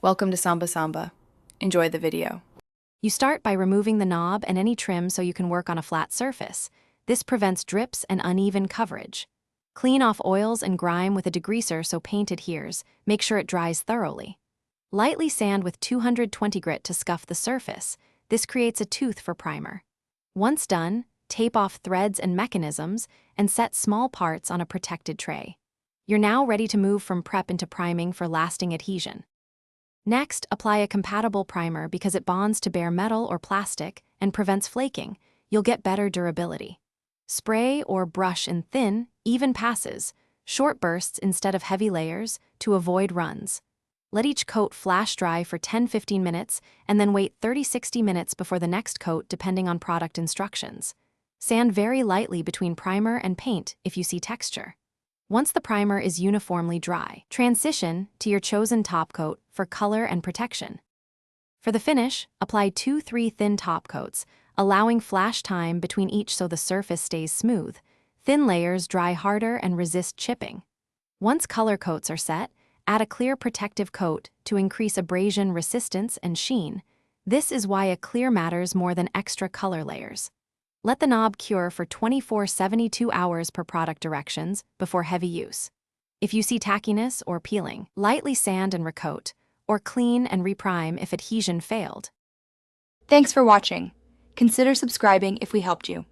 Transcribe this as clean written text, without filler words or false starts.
Welcome to Samba Samba. Enjoy the video. You start by removing the knob and any trim so you can work on a flat surface. This prevents drips and uneven coverage. Clean off oils and grime with a degreaser so paint adheres. Make sure it dries thoroughly. Lightly sand with 220 grit to scuff the surface. This creates a tooth for primer. Once done, tape off threads and mechanisms and set small parts on a protected tray. You're now ready to move from prep into priming for lasting adhesion. Next, apply a compatible primer because it bonds to bare metal or plastic and prevents flaking. You'll get better durability. Spray or brush in thin, even passes, short bursts instead of heavy layers to avoid runs. Let each coat flash dry for 10-15 minutes and then wait 30-60 minutes before the next coat depending on product instructions. Sand very lightly between primer and paint if you see texture. Once the primer is uniformly dry, transition to your chosen top coat for color and protection. For the finish, apply 2-3 thin top coats, allowing flash time between each so the surface stays smooth. Thin layers dry harder and resist chipping. Once color coats are set, add a clear protective coat to increase abrasion resistance and sheen. This is why a clear matters more than extra color layers. Let the knob cure for 24-72 hours per product directions before heavy use. If you see tackiness or peeling, lightly sand and recoat, or clean and reprime if adhesion failed. Thanks for watching. Consider subscribing if we helped you.